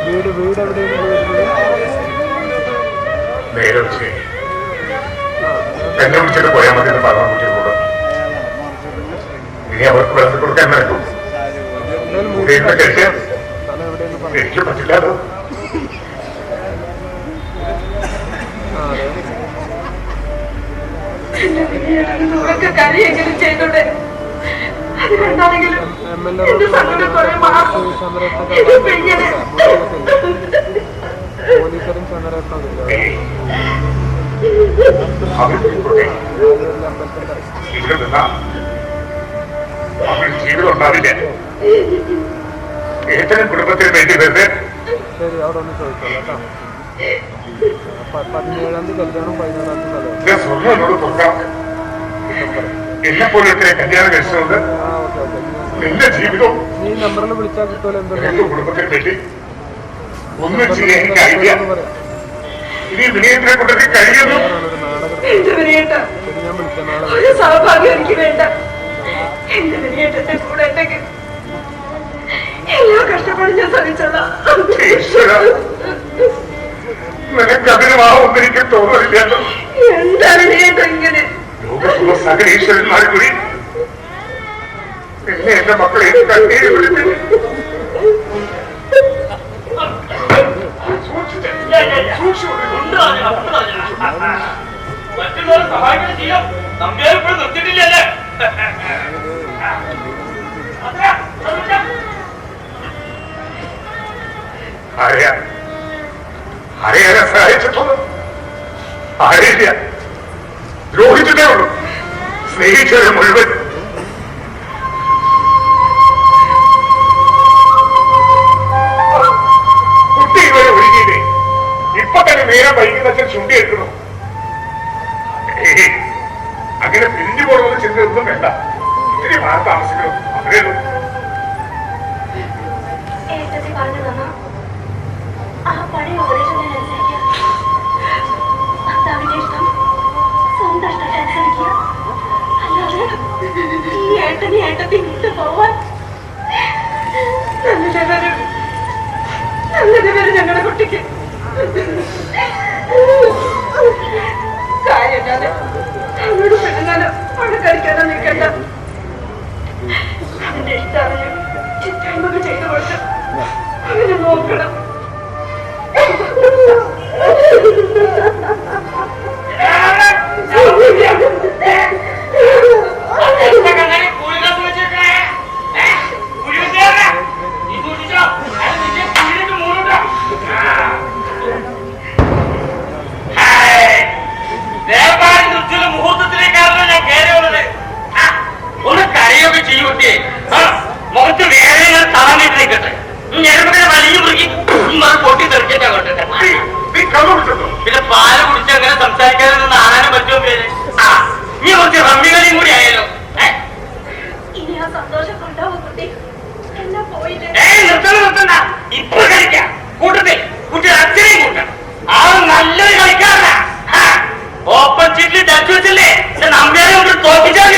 വീട് വീട് എവിടെയാണ്? നേരെ വെച്ച് എന്നെ വിളിച്ചിട്ട് പോയാൽ മതി എന്ന് പറഞ്ഞ കുട്ടികളോട് ഇനി അവർക്ക് വിളമ്പി കൊടുക്കാൻ നടക്കും. കഴിക്കാൻ എനിക്ക് പറ്റില്ലല്ലോ. കാര്യമെങ്കിലും ചെയ്തോടെ. അതിനെന്താണെങ്കിലും എന്റെ സങ്കടം കുറെ മാറും. പോലീസരും ചന്ദ്രേട്ടനില്ല. ജീവിതം ഉണ്ടാവില്ല. ഏറ്റവും കുടുംബത്തിന് വേണ്ടി വെറുതെ. ശരി, അവിടെ ഒന്ന് ചോദിച്ചോളാം കേട്ടോ. 17-ാം തീയതി കല്യാണം, 16-ാം തീയതി സ്വർണ്ണോട് തുറക്കാം. എന്നെ പോലെ കല്യാണം കഴിച്ചതുകൊണ്ട് നിന്റെ ജീവിതം നീ നമ്പറിൽ വിളിച്ചാൽ കിട്ടുമല്ലോ. എന്തെങ്കിലും കുടുംബത്തിന് വേണ്ടി ഒന്നും ചെയ്യാൻ എനിക്ക് ഐഡിയ. ഇനി വിനയത്തിനെ കൊണ്ടൊക്കെ കഴിയുന്നു. സൗഭാഗ്യം എനിക്ക് വേണ്ട. എന്റെ വിനയത്തെ കൂടെ ഉണ്ടെങ്കിൽ എല്ലാ കഷ്ടപ്പാടും ഞാൻ സഹിച്ചോളാം. നിനക്കതിനുമാവുമെന്ന് എനിക്ക് തോന്നുന്നില്ലല്ലോ. എന്താണ് വിനയത്തെ ഇങ്ങനെ? ലോകത്തുള്ള സകല ഈശ്വരന്മാർ കൂടി എന്നെ എന്റെ മക്കളെ കണ്ണീര് വിളിപ്പിച്ചു. മറ്റുള്ളവരെ സഹായിക്കാൻ ചെയ്യാം. നമ്പ്യാർ ഇപ്പോഴും നിർത്തിയിട്ടില്ലല്ലേ? ആരെയാ സഹായിച്ചിട്ടുള്ളൂ? ആരെയില്ല. ദ്രോഹിച്ചിട്ടേ ഉള്ളൂ. സ്നേഹിച്ചവരെ മുഴുവൻ കുട്ടി ഇവരെ ഒരുങ്ങിയില്ലേ? ഇപ്പൊ തന്നെ നേരം വൈകുന്ന വെച്ചാൽ ചുണ്ടിയെടുക്കണം. അങ്ങനെ പിരിഞ്ഞു പോകണമെന്ന് ചിന്തയൊന്നും വേണ്ട. ഇത്തിരി മാറി താമസിക്കണം. അവരേലും പഴയ ഉപദേശം ഞാൻ അനുസരിക്കുക. ഭർത്താവിന്റെ ഇഷ്ടം സ്വന്തം ഇഷ്ടത്തെ അനുസരിക്കുക. അല്ലാതെ ഈ ഏട്ടനെ ഏട്ടത്തി വിട്ടു പോവാൻ നല്ലത് വരും ഞങ്ങളുടെ കുട്ടിക്ക്. കാര്യമില്ലാതെ അവനോട് പെണ്ണാലോ അവിടെ കഴിക്കാനോ നിൽക്കണ്ട. അവന്റെ ഇഷ്ടമാണ് ചിത്രമൊക്കെ ചെയ്തു കൊടുത്ത് അവനെ നോക്കണം. മുഹൂർത്തത്തിലേക്കാണല്ലോ ഞാൻ കയറിയുള്ളത്. ഒന്ന് കരയൊക്കെ ചെയ്യൂട്ടേ. മുഖത്ത് വേറെ തളർന്നിട്ട് നിൽക്കട്ടെ. ഞരമ്പിനെ വലിയ മുറുകി പൊട്ടി തെറിച്ചിട്ടാ കൊണ്ടിട്ട്. പിന്നെ പാല് കുടിച്ച് അങ്ങനെ സംസാരിക്കാതെ നിന്ന് ആരാനും പറ്റുമോ പേര്? നീ കുറച്ച് റമ്മികളിയും കൂടി ആയാലോ. നിർത്തണ്ട. ഇപ്പൊ കളിക്കാം. കൂട്ടത്തെ കുട്ടികൾ അച്ഛനെയും കൂട്ടണം. ആ നല്ലൊരു കളിക്കാരനാ. ഓപ്പൺ സീറ്റിൽ ടച്ച് വെച്ചില്ലേ? നമ്പ്യാരെ കൊണ്ട് തോപ്പിച്ചാൽ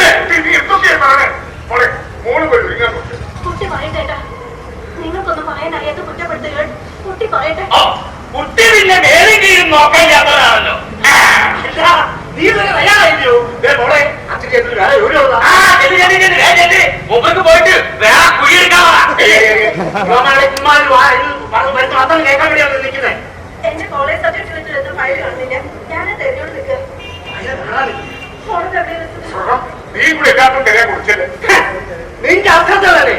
കുട്ടി പറയട്ടെ. നിങ്ങൾക്കൊന്നും പറയാനറിയാത്ത കുറ്റപ്പെടുത്തുകൾ കുട്ടി പറയട്ടെ. കുട്ടി പിന്നെ വേറെ കീഴും നോക്കാൻ യാതൊരാണല്ലോ. മുമ്പ് പോയിട്ട് വേറെ കുഴിയെടുക്കാവാ. കേൾക്കാൻ വേണ്ടിയാണ് നിൽക്കുന്നത്. എന്റെ കോളേജ് സർട്ടിഫിക്കറ്റ് ഫയൽ കാണുന്നില്ല. ഞാൻ തെരഞ്ഞോട് നിൽക്കുക. നിന്റെ അർത്ഥത്തല്ലേ?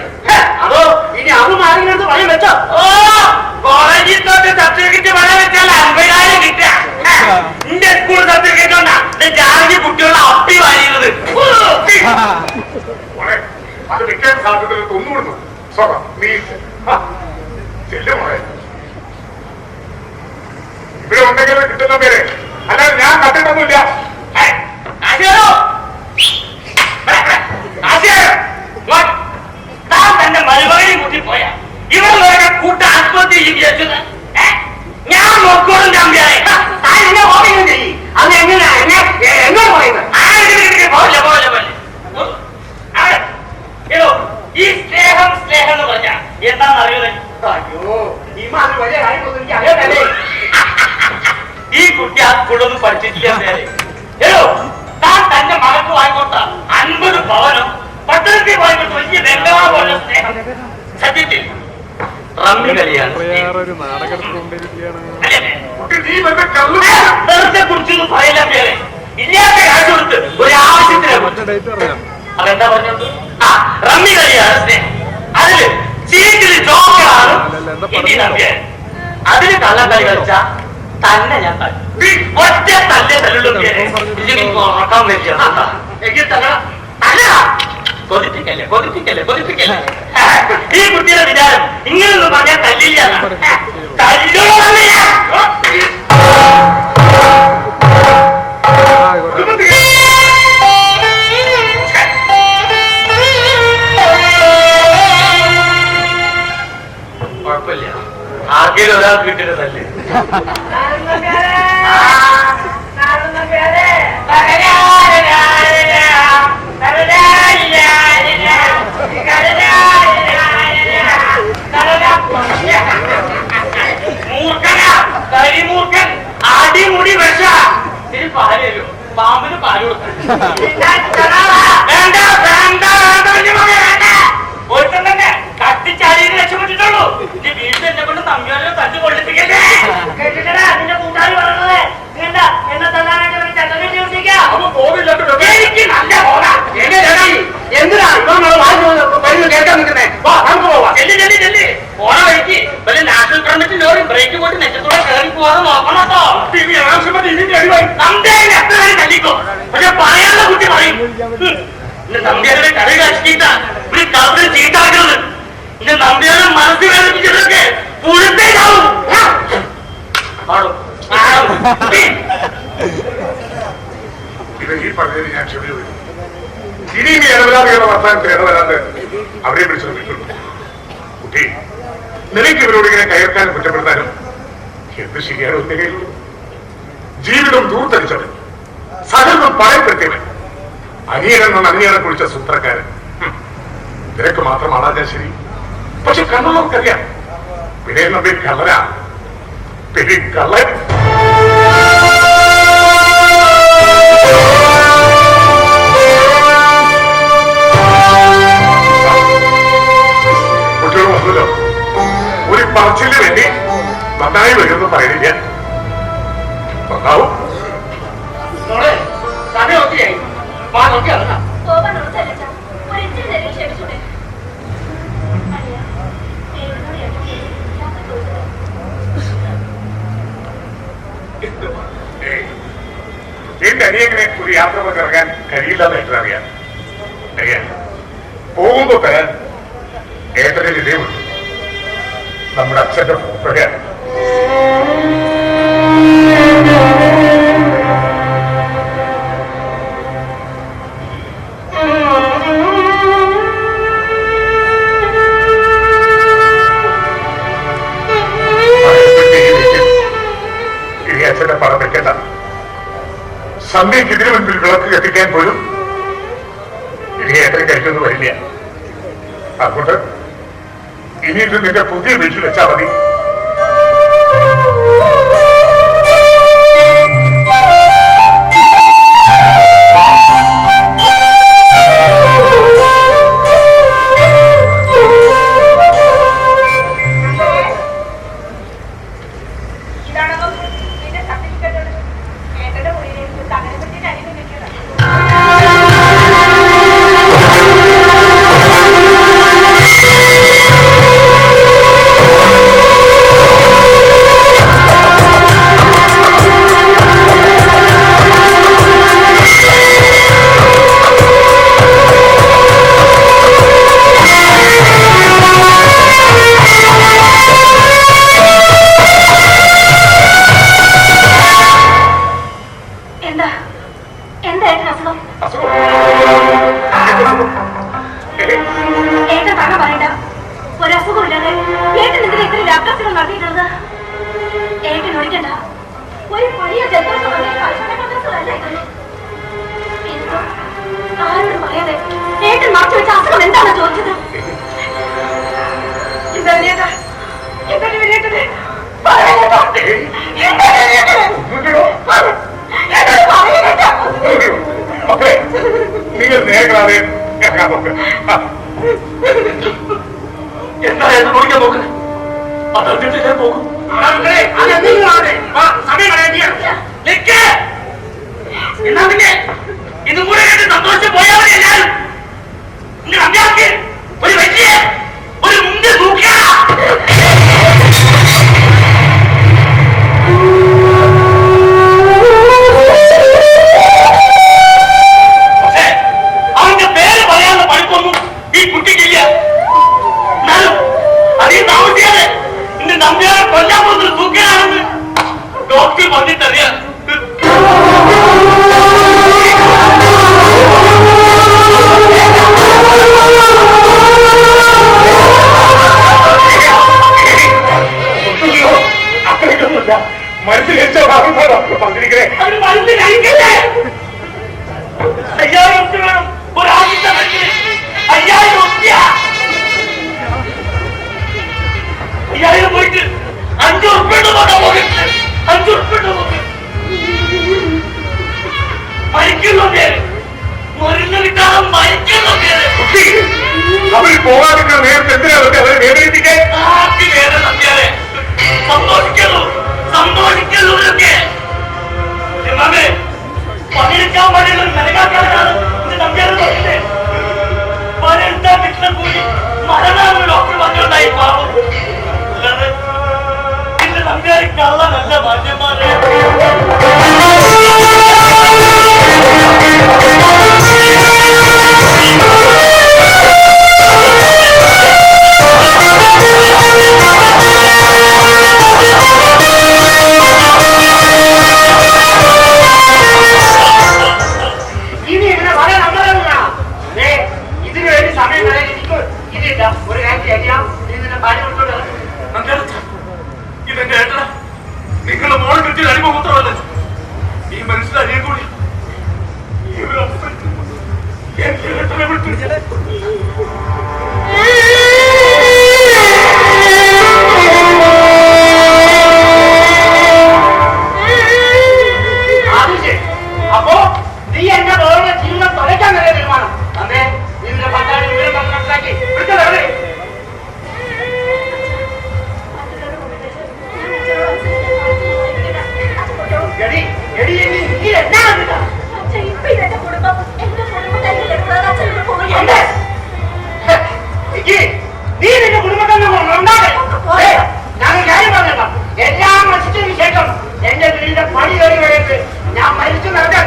അതോ ഇനി അത് മാറിയെന്ന് പറയാൻ വെച്ചോ? കോളേജിൽ തൊട്ട് സർട്ടിഫിക്കറ്റ് പറയാൻ വെച്ചാൽ 50,000 കിട്ടുക. നിന്റെ സ്കൂൾ സർട്ടിഫിക്കറ്റ് കൊണ്ടാ ജാതി കുട്ടികളെ അപ്പി വാരിയുന്നത്. അത് വെക്കാൻ സാധ്യത തൊന്നുകൊടുത്തു. ഇവിടെ ഉണ്ടെങ്കിൽ കിട്ടുന്ന പേര് അല്ലാതെ ഞാൻ കണ്ടിട്ടൊന്നുമില്ല. തന്റെ മരുമകനെയും കൂട്ടി പോയാ ഇവരുടെ കൂട്ട ആത്മഹത്യ വിചാരിച്ചത് ഞാൻ നോക്കോളും. നമ്പ്യാരെ അത് എങ്ങനെയാ എന്നോട് പറയുന്നത്? പോലെ പോലെ പോലെ ഈ സ്നേഹം സ്നേഹം എന്ന് പറഞ്ഞാ എന്താണെന്ന് അറിയുന്നത്? അയ്യോ ഈ മാതിരി വലിയ ഈ കുട്ടി ആ സ്കൂളൊന്നും പഠിച്ചിട്ടില്ല. താൻ തന്റെ മകൾക്ക് വാങ്ങിക്കൊണ്ട 50 ഭവനം പട്ടണത്തിൽ വാങ്ങിക്കൊണ്ട വലിയ ബംഗാള പോലെ സ്നേഹം സത്യത്തിൽ റമ്മി കളിയാണ്. വെറുതെ കുറിച്ചൊന്നും പറയില്ല പേരെ. ഇല്ലാത്ത കാശ് കൊടുത്ത് ഒരു ആവശ്യത്തിന് അതെന്താ പറഞ്ഞത്? ആ റമ്മി കളിയാണ് സ്നേഹം. അതില് ചീറ്റില് ജോക്കറാണ് ഇനി നമ്പ്യാൻ. അതില് കള്ളക്കളി കളിച്ച തന്നെ ഞാൻ ഒറ്റ തല്ലേ തല്ലുള്ളൂ. ഉറക്കം വെച്ച എങ്കിൽ കൊതിപ്പിക്കല്ലേ കൊതിപ്പിക്കല്ലേ കൊതിപ്പിക്കല്ലേ. ഈ കുട്ടിയുടെ വിചാരം ഇങ്ങനൊന്നും പറഞ്ഞാൽ തല്ലില്ല. കുഴപ്പമില്ല, ആകെ ഒരാൾ കിട്ടിയതല്ലേ. കരിമൂർക്കൻ അടിമുടി വിഷ. ഇനി പാല് തരും, പാമ്പിന് പാല് കൊടുക്കും. വേണ്ട വേണ്ട വേണ്ട, ഒരുത്തം തന്നെ കത്തിച്ചാടിയിൽ രക്ഷപ്പെട്ടിട്ടുള്ളൂ. ഇനി വീട്ടിൽ എന്നെ കൊണ്ട് തമ്മിയോടെ തല്ലു കൊള്ളിപ്പിക്കല്ലേ. കേട്ടിട്ടാ നിന്റെ കൂട്ടാളി പറഞ്ഞത്? എന്നെ തല്ലാനായിട്ട് എനിക്ക് നല്ല പോകാ. എന്തിനാ കേൾക്കാൻ നിൽക്കുന്നേ? പോണ വഴിക്ക് വല്ല നാഷണൽ പെർമിറ്റ് ലോറി ബ്രേക്ക് പോയിട്ട് നെച്ചത്തോടെ കയറി പോകാതെ നോക്കണം കേട്ടോ. എത്ര പേര് തല്ലിക്കോ, പക്ഷെ പറയാനുള്ള കുട്ടി പറയും. നമ്പ്യാരുടെ കറി കഷ്ടിട്ട ഒരു കവറ് ചീട്ടാക്കുന്നത്. നമ്പ്യാരുടെ മനസ്സിൽ വേദനിപ്പിച്ചതൊക്കെ പുഴത്തേക്കാവും. ഈ പറഞ്ഞതിന് ഞാൻ ക്ഷമ ചോദിക്കും. ഇനി ഈ ഇടപെടാതെയുള്ള വർത്താനത്തിൽ ഇടപെടാതെ അവരെ വിളിച്ചു വിളിക്കുന്നു. കുട്ടി, നിനക്ക് ഇവരോട് ഇങ്ങനെ കയർക്കാനും കുറ്റപ്പെടുത്താനും എന്ത് ശരിയാണ് ഒന്നുകയുള്ളൂ. ജീവിതം ദൂർത്തടിച്ചവൻ, സകലം പറയപ്പെടുത്തിയവൻ, അനിയനെന്ന നന്ദിയെ കുറിച്ച സൂത്രക്കാരൻ. നിനക്ക് മാത്രമാണാ ഞാൻ ശരി. പക്ഷെ കണ്ണുള്ളവർക്കറിയാം വിനയൻ നമ്പി കള്ളനാ. പെരി കള്ളൻ. കുട്ടികൾ വന്നല്ലോ. ഒരു പറച്ചിലിന് വേണ്ടി നന്നായി വരുമെന്ന് പറയുന്നില്ല. നന്നാവും. സമയം ഒക്കെയായി. എന്റെ അനിയങ്ങനെ ഒരു യാത്ര ഇറങ്ങാൻ കഴിയില്ലെന്ന് ഏട്ടനറിയാം. പോകുമ്പോ തരാൻ ഏട്ടനിൽ ഇതേമുണ്ട്. നമ്മുടെ അച്ഛന്റെ ഫോട്ടോയാണ്. ഇനി അച്ഛന്റെ പടം വെക്കേണ്ട. സന്ധ്യയ്ക്ക് ഇതിനു മുൻപിൽ വിളക്ക് കത്തിക്കാൻ പോലും ഇനി ഏട്ടന് കഴിച്ചൊന്നും വരില്ല. അതുകൊണ്ട് ഇനി ഇത് നിന്റെ പുതിയ വീട്ടിൽ വെച്ചാൽ മതി. എന്നാ പിന്നെ ഇതും കൂടെ കേട്ട് സന്തോഷം പോയാൽ മതി എല്ലാവരും. നിങ്ങൾ അഭ്യാസി ഒരു വലിയ ഒരു മുന്ത് തൂക്കുക. പക്ഷേ അവന്റെ പേര് പറയാനുള്ള പഠിപ്പൊന്നും ഈ കുട്ടിക്കില്ല. എന്നാലും അതീ താമസിയാതെ എന്റെ നമ്പ്യാരെ കൊല്ലാൻ പോകുന്ന തൂക്കലാണെന്ന് ഡോക്ടർ പറഞ്ഞിട്ടറിയാം. മരുന്ന് കഴിച്ച പങ്കെടുക്കണേ. അവര് മരുന്ന് കഴിക്കല്ലേ? 5000 ഉറുപ്പിക വേണം ഒരാഴ്ച മരുന്നിന്. 5000 ഉറുപ്പിക. 5000 പോയിട്ട് 5 ഉറുപ്പിക നോക്കാൻ പോകരുത്. 5 ഉറുപ്പിക നോക്ക്. മരിക്കുന്നു പേര്. മരുന്ന് കിട്ടാതെ മരിക്കുന്നു പേര്. അവര് പോകാതിരിക്കുന്ന നേരത്തെ എന്തിനാണ് അവരെ വേദനിപ്പിക്കാൻ? ആർത്തി വേദന നമ്പ്യാരെ സന്തോഷിക്കുന്നു. സന്തോഷിക്കുന്നവരൊക്കെ പണിയെടുക്കാൻ വേണ്ടിയുള്ള ഒരു മെനകാക്കാരനാണ് എന്റെ നമ്പ്യാരെ പറഞ്ഞത്. പണിയെടുക്കാൻ കിട്ടുന്ന കൂലി മരണമാണ് ഡോക്ടർ പറഞ്ഞുണ്ടായി പാവം. അല്ലാതെ എന്റെ നമ്പ്യാരെ കള്ളനല്ല മാന്യന്മാരെ. ഇതെന്റെ ഏട്ടന നിങ്ങളുടെ മോളെ കിട്ടിയ അനുഭവത്തല്ല ഈ മനസ്സിൽ അനിയെ കൂടി ഈ ഒരു അവസരത്തിൽ എന്റെ ഏട്ടനെ വിട്ടു. അപ്പോ നീ എന്റെ മോളുടെ ജീവിതം തുലയ്ക്കാൻ വരെ തീരുമാനം അന്നേ ഇതിന്റെ പത്താടി വീട് മനസ്സിലാക്കി വിട്ടതല്ലേ? നീ നിന്റെ കുടുംബത്തിൽ ഞങ്ങൾ കാര്യം പറഞ്ഞ എല്ലാം നശിച്ചതിന് ശേഷം എന്റെ വീടിന്റെ പണി കയറി വരേക്ക് ഞാൻ മരിച്ചു നടക്കാൻ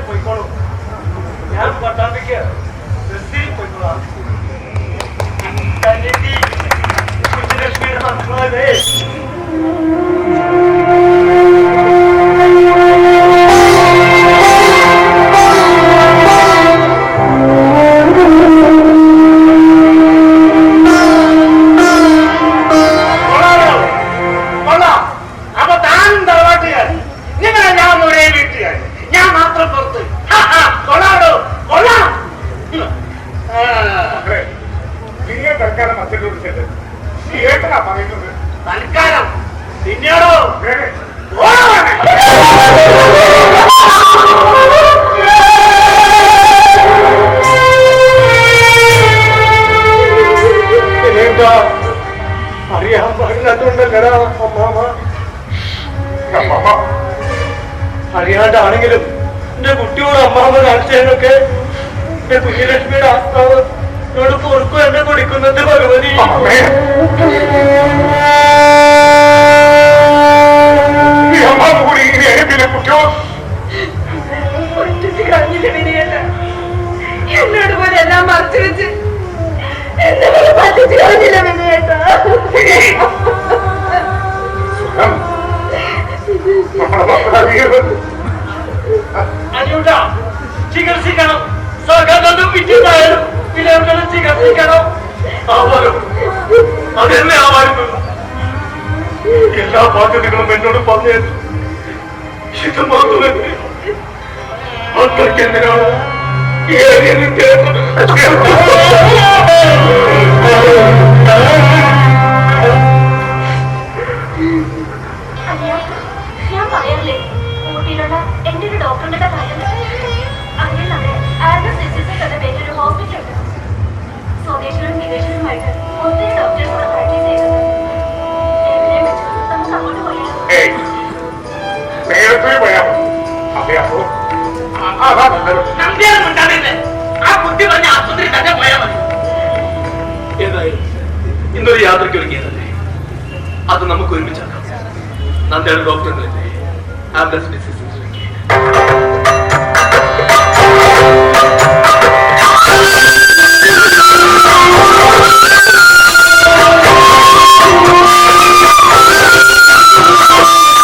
പോയിക്കോളൂ. ഞാൻ പട്ടാമ്പിക്ക് ബസ്സിൽ പോയിക്കോളാം. ലക്ഷ്മിയുടെ മക്കളെ തൽക്കാലം പിന്നീടോ അറിയാൻ പാടില്ലാത്തോണ്ടല്ലടാ അമ്മാമ. അറിയാണ്ടാണെങ്കിലും എന്റെ കുട്ടിയോട് അമ്മാമ കാണിച്ചതിനൊക്കെ എന്റെ കുഞ്ഞലക്ഷ്മിയുടെ ആത്മാവ് എന്നോട് പൊറുക്കും എന്നെ കൊടുക്കുന്നത് ഭഗവതി. എന്നോട് പോലെ എല്ലാം മറച്ചു വെച്ച് എന്നെ പറ്റിച്ചു കളഞ്ഞില്ല വിനയേട്ടാ. അനിയൂട്ടാ ചികിത്സിക്കണം. സകലതും വിറ്റിട്ടായാലും വിലകളും ചികിത്സിക്കണം. അതെന്നെ ആവായിരുന്നു. എല്ലാ ബാധ്യതകളും എന്നോട് പറഞ്ഞു. ഇത് മാത്രമേ അത്രയ്ക്ക് എന്തിനാണ് ഞാൻ പറയാറില്ലേ ഊട്ടിയിലുള്ള എന്റെ ഒരു ഡോക്ടറിന്റെ കാര്യം. അറിയില്ലാതെ ആർക്കും പേരിലൊരു ഹോസ്പിറ്റൽ ഉണ്ട്. സ്വദേശികളും വിദേശികളുമായിട്ട് ഒത്തിരി ഡോക്ടേഴ്സ് പ്രാക്ടീസ് ചെയ്യുന്നത്. ആശുപത്രിയിൽ പോയാൽ മതി. അതെ, അപ്പോ അതാ നല്ലത്. നന്ദിയാണ് മിണ്ടാതിരുന്നെ. ആ കുട്ടി പറഞ്ഞ ആശുപത്രി തന്നെ പോയാൽ മതി. ഏതായാലും ഇന്നൊരു യാത്രയ്ക്ക് ഒരുങ്ങിയതല്ലേ, അത് നമുക്ക് ഒരുമിച്ചാക്കാം. നന്ദിയാണ് ഡോക്ടറിനല്ലേ ആംബുലൻസ് ഡിസീസ്